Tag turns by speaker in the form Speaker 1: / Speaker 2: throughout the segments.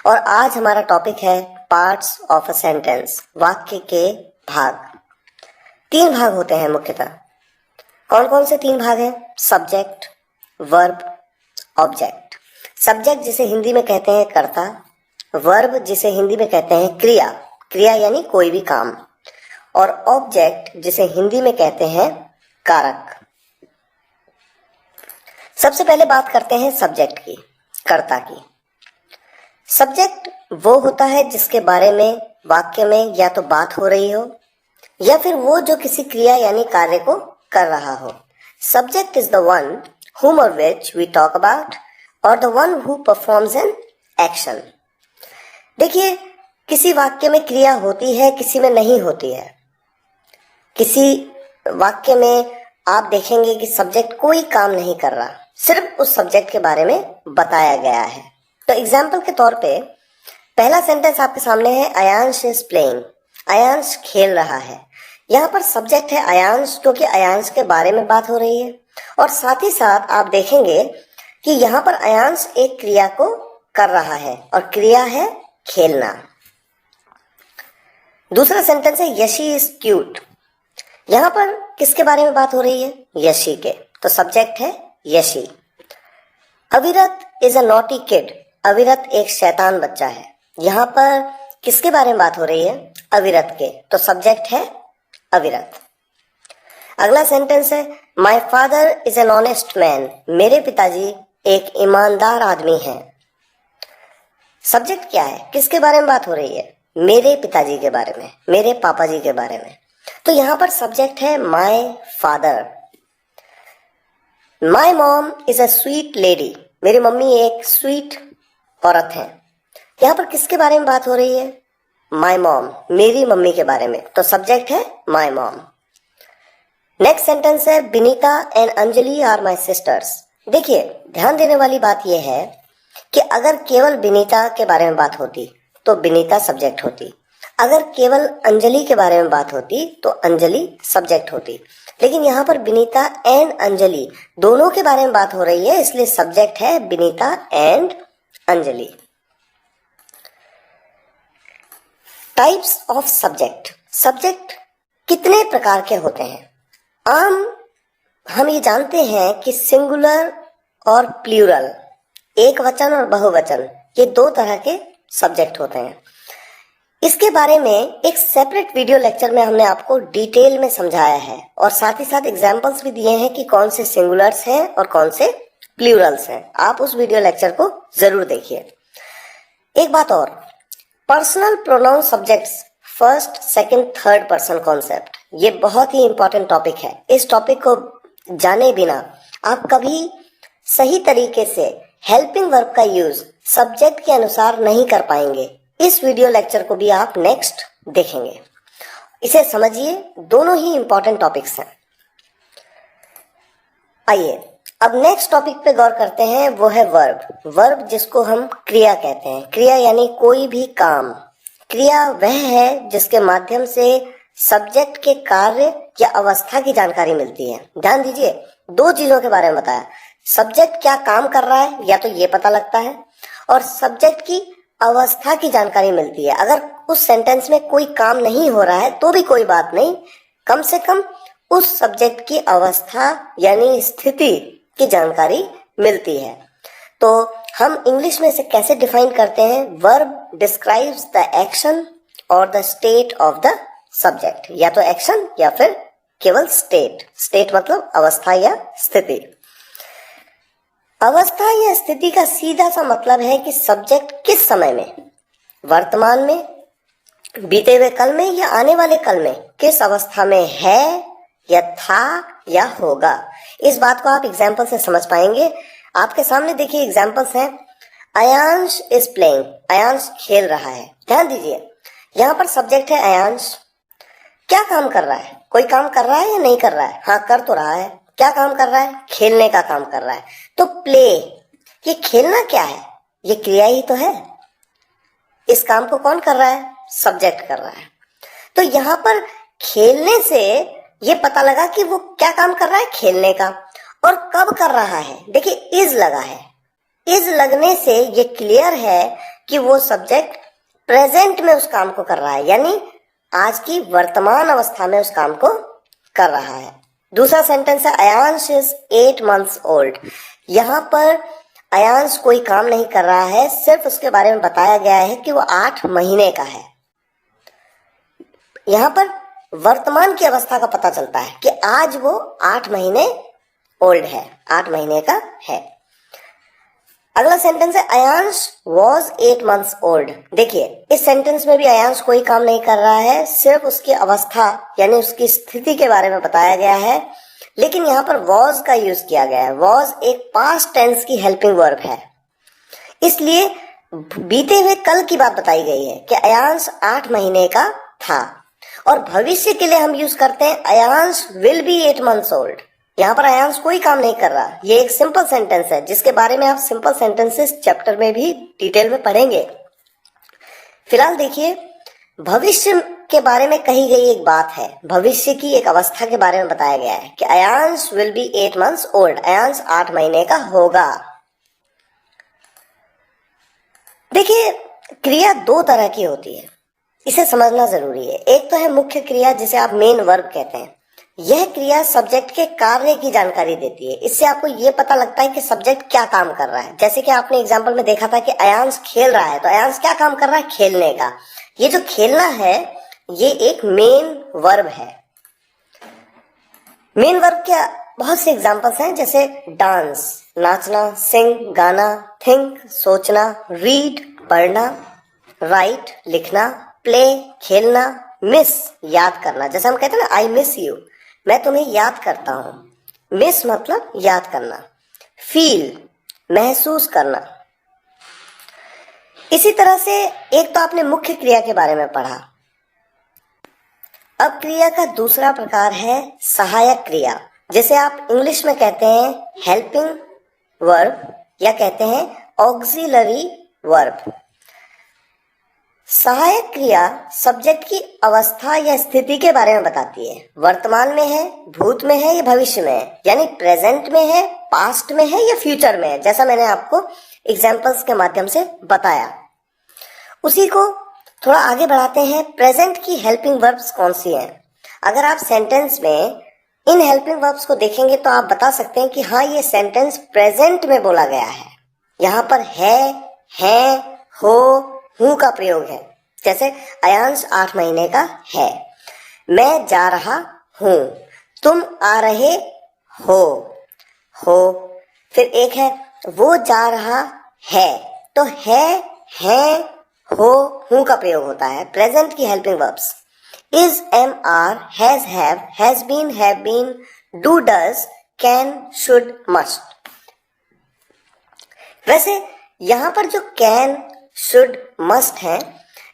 Speaker 1: और आज हमारा टॉपिक है पार्ट्स ऑफ अ सेंटेंस, वाक्य के भाग। 3 भाग होते हैं मुख्यतः। कौन कौन से 3 भाग हैं? Subject, verb, object. सब्जेक्ट जिसे हिंदी में कहते हैं कर्ता, वर्ब जिसे हिंदी में कहते हैं क्रिया, क्रिया यानी कोई भी काम, और ऑब्जेक्ट जिसे हिंदी में कहते हैं कारक। सबसे पहले बात करते हैं सब्जेक्ट की, कर्ता की। सब्जेक्ट वो होता है जिसके बारे में वाक्य में या तो बात हो रही हो या फिर वो जो किसी क्रिया यानी कार्य को कर रहा हो। Subject is the one whom or which we talk about or the one who performs an action। देखिए, किसी वाक्य में क्रिया होती है, किसी में नहीं होती है। किसी वाक्य में आप देखेंगे कि सब्जेक्ट कोई काम नहीं कर रहा, सिर्फ उस सब्जेक्ट के बारे में बताया गया है। तो एग्जाम्पल के तौर पे पहला सेंटेंस आपके सामने है, अयांश इज प्लेइंग, अयांश खेल रहा है। यहाँ पर सब्जेक्ट है अयांश, क्योंकि अयांश के बारे में बात हो रही है, और साथ ही साथ आप देखेंगे कि यहाँ पर अयांश एक क्रिया को कर रहा है और क्रिया है खेलना। दूसरा सेंटेंस है, यशी इज क्यूट। यहाँ पर किसके बारे में बात हो रही है? यशी के, तो सब्जेक्ट है यशी। अविरत इज अ नॉटी किड, अविरत एक शैतान बच्चा है। यहाँ पर किसके बारे में बात हो रही है? अविरत के, तो सब्जेक्ट है अविरत। अगला सेंटेंस है, my father is an honest man, मेरे पिताजी एक ईमानदार आदमी हैं। सब्जेक्ट क्या है? किसके बारे में बात हो रही है? मेरे पिताजी के बारे में, मेरे पापा जी के बारे में। तो यहाँ पर सब्जेक्ट है my father. My mom is a sweet lady, मेरी मम्मी एक स्वीट औरत है। यहाँ पर किसके बारे में बात हो रही है? माई मॉम, मेरी मम्मी के बारे में, तो सब्जेक्ट है माई मॉम। नेक्स्ट सेंटेंस है, Binita and Anjali are my sisters. देखिए, ध्यान देने वाली बात यह है कि अगर केवल बिनीता के बारे में बात होती तो बिनीता सब्जेक्ट होती, अगर केवल अंजलि के बारे में बात होती तो अंजलि सब्जेक्ट होती। लेकिन यहाँ पर बिनीता एंड अंजलि दोनों के बारे में बात हो रही है, इसलिए सब्जेक्ट है Binita and Anjali. Types of subject. Subject कितने प्रकार के होते हैं? हम ये जानते हैं कि सिंगुलर और प्लूरल, एक वचन और बहुवचन, ये 2 तरह के सब्जेक्ट होते हैं। इसके बारे में एक सेपरेट वीडियो लेक्चर में हमने आपको डिटेल में समझाया है और साथ ही साथ एग्जाम्पल्स भी दिए हैं कि कौन से सिंगुलर्स हैं और कौन से प्लूरल्स हैं। आप उस वीडियो लेक्चर को जरूर देखिए। एक बात और, personal pronoun subjects, first, second, third person concept, ये बहुत ही इंपॉर्टेंट टॉपिक है। इस टॉपिक को जाने बिना आप कभी सही तरीके से हेल्पिंग वर्ब का यूज सब्जेक्ट के अनुसार नहीं कर पाएंगे। इस वीडियो लेक्चर को भी आप नेक्स्ट देखेंगे। इसे समझिए, दोनों ही इंपॉर्टेंट टॉपिक्स हैं। आइए अब नेक्स्ट टॉपिक पे गौर करते हैं, वो है वर्ब। वर्ब जिसको हम क्रिया कहते हैं, क्रिया यानी कोई भी काम। क्रिया वह है जिसके माध्यम से सब्जेक्ट के कार्य या अवस्था की जानकारी मिलती है। ध्यान दीजिए, 2 चीजों के बारे में बताया। सब्जेक्ट क्या काम कर रहा है या तो ये पता लगता है, और सब्जेक्ट की अवस्था की जानकारी मिलती है। अगर उस सेंटेंस में कोई काम नहीं हो रहा है तो भी कोई बात नहीं, कम से कम उस सब्जेक्ट की अवस्था यानी स्थिति की जानकारी मिलती है। तो हम इंग्लिश में इसे कैसे डिफाइन करते हैं? वर्ब डिस्क्राइब्स द एक्शन और the state of the subject, या तो एक्शन या फिर केवल स्टेट। स्टेट मतलब अवस्था या स्थिति। अवस्था या स्थिति का सीधा सा मतलब है कि सब्जेक्ट किस समय में, वर्तमान में, बीते हुए कल में या आने वाले कल में, किस अवस्था में है या था या होगा। इस बात को आप एग्जाम्पल से समझ पाएंगे। आपके सामने देखिए एग्जाम्पल्स हैं। अयांश इज प्लेइंग, अयांश खेल रहा है। ध्यान दीजिए, यहाँ पर सब्जेक्ट है अयांश। क्या काम कर रहा है? कोई काम कर रहा है या नहीं कर रहा है? हाँ, कर तो रहा है। क्या काम कर रहा है? खेलने का काम कर रहा है। तो प्ले, ये खेलना क्या है? ये क्रिया ही तो है। इस काम को कौन कर रहा है? सब्जेक्ट कर रहा है। तो यहाँ पर खेलने से ये पता लगा कि वो क्या काम कर रहा है? खेलने का। और कब कर रहा है? देखिए, इज लगा है। इज लगने से ये क्लियर है कि वो सब्जेक्ट प्रेजेंट में उस काम को कर रहा है, यानी आज की वर्तमान अवस्था में उस काम को कर रहा है। दूसरा सेंटेंस है अयांश इज 8 months ओल्ड। यहाँ पर अयांश कोई काम नहीं कर रहा है, सिर्फ उसके बारे में बताया गया है कि वो 8 महीने का है। यहाँ पर वर्तमान की अवस्था का पता चलता है कि आज वो 8 महीने ओल्ड है, 8 महीने का है। अगला सेंटेंस है अयांश वॉज 8 months ओल्ड। देखिए इस सेंटेंस में भी अयांश कोई काम नहीं कर रहा है, सिर्फ उसकी अवस्था यानी उसकी स्थिति के बारे में बताया गया है, लेकिन यहाँ पर वॉज का यूज किया गया है। वॉज एक पास्ट टेंस की हेल्पिंग वर्ब है, इसलिए बीते हुए कल की बात बताई गई है कि अयांश 8 महीने का था। और भविष्य के लिए हम यूज करते हैं Ayansh will be 8 months old. यहाँ पर अयांश कोई काम नहीं कर रहा, ये एक सिंपल सेंटेंस है जिसके बारे में आप सिंपल सेंटेंसेस चैप्टर में भी डिटेल में पढ़ेंगे। फिलहाल देखिए भविष्य के बारे में कही गई एक बात है, भविष्य की एक अवस्था के बारे में बताया गया है कि Ayansh will be 8 months old, Ayansh 8 महीने का होगा। देखिए क्रिया 2 तरह की होती है, इसे समझना जरूरी है। एक तो है मुख्य क्रिया जिसे आप मेन वर्ब कहते हैं। यह क्रिया सब्जेक्ट के कार्य की जानकारी देती है, इससे आपको ये पता लगता है कि सब्जेक्ट क्या काम कर रहा है। जैसे कि आपने एग्जाम्पल में देखा था कि अयांश खेल रहा है, तो अयांश क्या काम कर रहा है, खेलने का। ये जो खेलना है ये एक मेन वर्ब है। मेन वर्ब के बहुत से एग्जाम्पल्स हैं, जैसे डांस नाचना, सिंग गाना, थिंक सोचना, रीड पढ़ना, राइट लिखना, प्ले खेलना, मिस याद करना। जैसे हम कहते हैं ना आई मिस यू, मैं तुम्हें याद करता हूं। मिस मतलब याद करना। फील महसूस करना। इसी तरह से एक तो आपने मुख्य क्रिया के बारे में पढ़ा। अब क्रिया का दूसरा प्रकार है सहायक क्रिया, जिसे आप इंग्लिश में कहते हैं हेल्पिंग वर्ब या कहते हैं ऑक्सिलरी वर्ब। सहायक क्रिया सब्जेक्ट की अवस्था या स्थिति के बारे में बताती है। वर्तमान में है, भूत में है या भविष्य में है, यानी प्रेजेंट में है, पास्ट में है या फ्यूचर में है, जैसा मैंने आपको एग्जाम्पल्स के माध्यम से बताया। उसी को थोड़ा आगे बढ़ाते हैं। प्रेजेंट की हेल्पिंग वर्ब्स कौन सी हैं? अगर आप सेंटेंस में इन हेल्पिंग वर्ब्स को देखेंगे तो आप बता सकते हैं कि हाँ ये सेंटेंस प्रेजेंट में बोला गया है। यहाँ पर है, हो, हूं का प्रयोग है। जैसे अयांश 8 महीने का है, मैं जा रहा हूं, तुम आ रहे हो। फिर एक है वो जा रहा है, तो है, हो, हूं का प्रयोग होता है। प्रेजेंट की helping verbs is, am, are, has, have been, do, does, can, should, must. वैसे यहां पर जो कैन, शुड, मस्ट है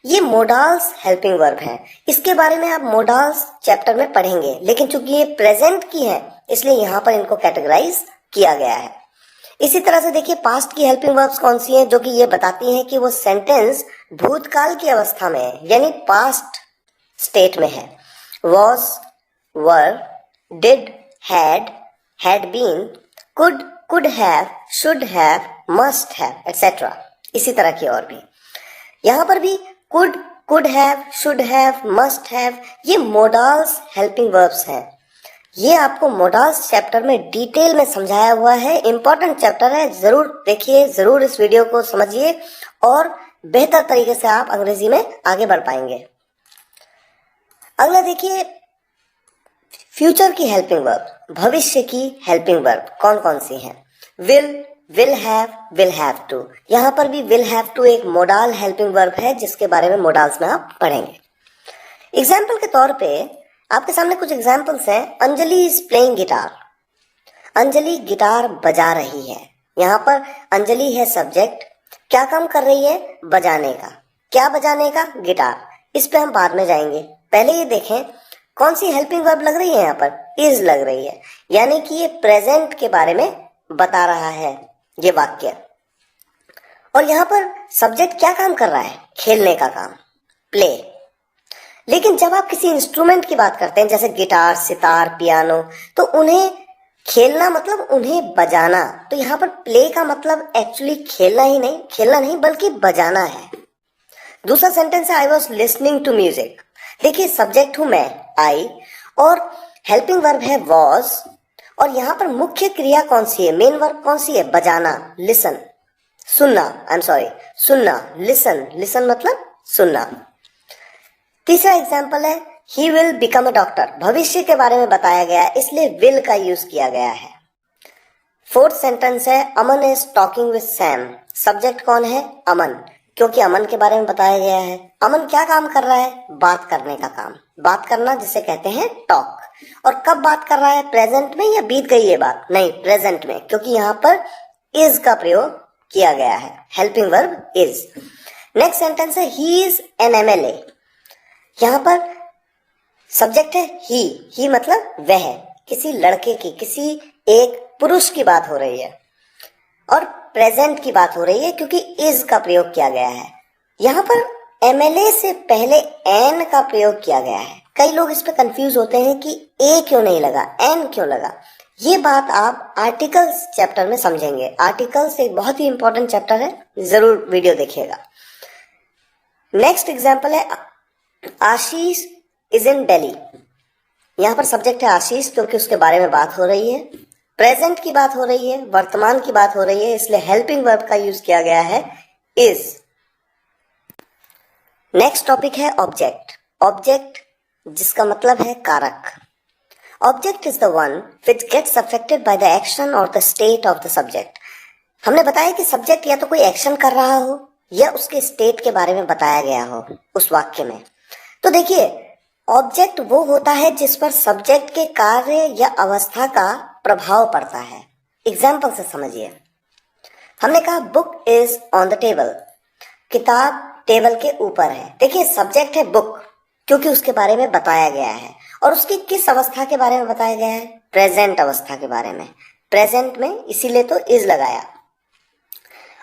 Speaker 1: ये मोडाल्स हेल्पिंग वर्ब है। इसके बारे में आप मोडाल्स चैप्टर में पढ़ेंगे, लेकिन चूंकि ये प्रेजेंट की है इसलिए यहाँ पर इनको कैटेगराइज किया गया है। इसी तरह से देखिए पास्ट की हेल्पिंग वर्ब्स कौन सी हैं, जो कि ये बताती हैं कि वो सेंटेंस भूतकाल की अवस्था में है, यानी पास्ट स्टेट में है। Was, were, did, had been, could have, should have, must have, et cetera. इसी तरह की और भी यहाँ पर भी could have, should have, must have ये मोडाल्स हेल्पिंग वर्ब्स हैं। ये आपको मोडाल्स चैप्टर में डिटेल में समझाया हुआ है। इंपॉर्टेंट चैप्टर है, जरूर देखिए, जरूर इस वीडियो को समझिए और बेहतर तरीके से आप अंग्रेजी में आगे बढ़ पाएंगे। अगला देखिए फ्यूचर की हेल्पिंग वर्ब, भविष्य की हेल्पिंग वर्ब कौन कौन सी हैं? Will have to. यहाँ पर भी विल हैव टू एक मोडाल हेल्पिंग वर्ब है, जिसके बारे में मोडाल्स में आप पढ़ेंगे। एग्जाम्पल के तौर पे आपके सामने कुछ एग्जाम्पल्स हैं। Anjali is playing guitar, Anjali guitar बजा रही है। यहाँ पर अंजलि है सब्जेक्ट, क्या काम कर रही है? बजाने का। क्या बजाने का? गिटार। इस पे हम बाद में जाएंगे, पहले ये देखें कौन सी हेल्पिंग वर्ब लग रही है। यहाँ पर इज लग रही है, यानी कि ये प्रेजेंट के बारे में बता रहा है ये वाक्य। और यहाँ पर सब्जेक्ट क्या काम कर रहा है? खेलने का काम, प्ले। लेकिन जब आप किसी इंस्ट्रूमेंट की बात करते हैं जैसे गिटार, सितार, पियानो, तो उन्हें खेलना मतलब उन्हें बजाना। तो यहाँ पर प्ले का मतलब एक्चुअली खेलना नहीं बल्कि बजाना है। दूसरा सेंटेंस है I was listening to music. देखिए सब्जेक्ट हूं मैं आई, और हेल्पिंग वर्ब है वॉज, और यहाँ पर मुख्य क्रिया कौन सी है, मेन वर्ब कौन सी है, बजाना, लिसन, सुनना, आई एम सॉरी, सुनना, लिसन, लिसन मतलब सुनना। तीसरा एग्जाम्पल है he will become a doctor, भविष्य के बारे में बताया गया है इसलिए विल का यूज किया गया है। फोर्थ सेंटेंस है Aman is talking with Sam, subject कौन है, अमन, क्योंकि अमन के बारे में बताया गया है। अमन क्या काम कर रहा है, बात करने का काम, बात करना जिसे कहते हैं टॉक। और कब बात कर रहा है, प्रेजेंट में या बीत गई ये बात, नहीं प्रेजेंट में, क्योंकि यहाँ पर इज का प्रयोग किया गया है, helping verb is. Next sentence है ही इज एन एमएलए, यहाँ पर सब्जेक्ट है ही मतलब वह, किसी लड़के की, किसी एक पुरुष की बात हो रही है, और प्रेजेंट की बात हो रही है क्योंकि इज का प्रयोग किया गया है। यहाँ पर एमएलए से पहले एन का प्रयोग किया गया है। कई लोग इस पे कंफ्यूज होते हैं कि ए क्यों नहीं लगा, एन क्यों लगा। ये बात आप आर्टिकल्स चैप्टर में समझेंगे। आर्टिकल्स एक बहुत ही इंपॉर्टेंट चैप्टर है, जरूर वीडियो देखिएगा। नेक्स्ट एग्जाम्पल है आशीष इज इन दिल्ली, यहाँ पर सब्जेक्ट है आशीष क्योंकि उसके बारे में बात हो रही है, प्रेजेंट की बात हो रही है, वर्तमान की बात हो रही है, इसलिए हेल्पिंग वर्ब का यूज किया गया है इज। नेक्स्ट टॉपिक है ऑब्जेक्ट। ऑब्जेक्ट जिसका मतलब है कारक। Object is the one which gets affected by the action और the state of the subject. हमने बताया कि सब्जेक्ट या तो कोई एक्शन कर रहा हो या उसके स्टेट के बारे में बताया गया हो उस वाक्य में। तो देखिए ऑब्जेक्ट वो होता है जिस पर सब्जेक्ट के कार्य या अवस्था का प्रभाव पड़ता है। एग्जाम्पल से समझिए, हमने कहा book is on the table, किताब टेबल के ऊपर है। देखिए सब्जेक्ट है बुक क्योंकि उसके बारे में बताया गया है, और उसकी किस अवस्था के बारे में बताया गया है, प्रेजेंट अवस्था के बारे में, प्रेजेंट में, इसीलिए तो इज लगाया।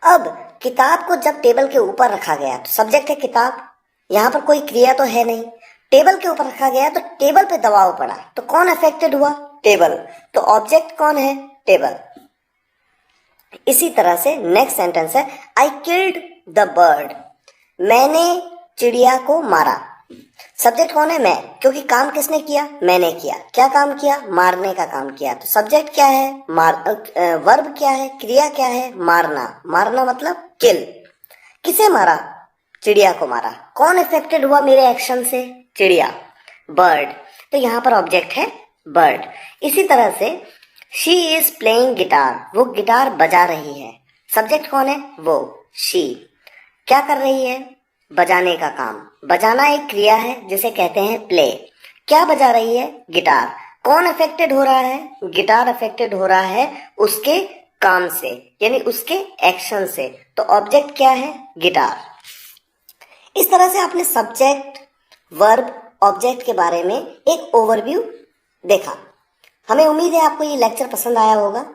Speaker 1: अब किताब को जब टेबल के ऊपर रखा गया तो सब्जेक्ट है किताब, यहाँ पर कोई क्रिया तो है नहीं, टेबल के ऊपर रखा गया तो टेबल पे दबाव पड़ा तो कौन अफेक्टेड हुआ, टेबल, तो ऑब्जेक्ट कौन है, टेबल। इसी तरह से नेक्स्ट सेंटेंस है आई किल्ड द बर्ड, मैंने चिड़िया को मारा। सब्जेक्ट कौन है, मैं, क्योंकि काम किसने किया, मैंने किया। क्या काम किया, मारने का काम किया। तो सब्जेक्ट क्या है, वर्ब क्या है, क्रिया क्या है, मारना, मारना मतलब किल। किसे मारा, चिड़िया को मारा। कौन इफेक्टेड हुआ मेरे एक्शन से, चिड़िया, बर्ड, तो यहाँ पर ऑब्जेक्ट है बर्ड। इसी तरह से शी इज प्लेइंग गिटार, वो गिटार बजा रही है। सब्जेक्ट कौन है, वो, शी। क्या कर रही है, बजाने का काम। बजाना एक क्रिया है जिसे कहते हैं प्ले। क्या बजा रही है, गिटार। कौन अफेक्टेड हो रहा है, गिटार अफेक्टेड हो रहा है उसके काम से, यानी उसके एक्शन से। तो ऑब्जेक्ट क्या है, गिटार। इस तरह से आपने सब्जेक्ट, वर्ब, ऑब्जेक्ट के बारे में एक ओवरव्यू देखा। हमें उम्मीद है आपको ये लेक्चर पसंद आया होगा।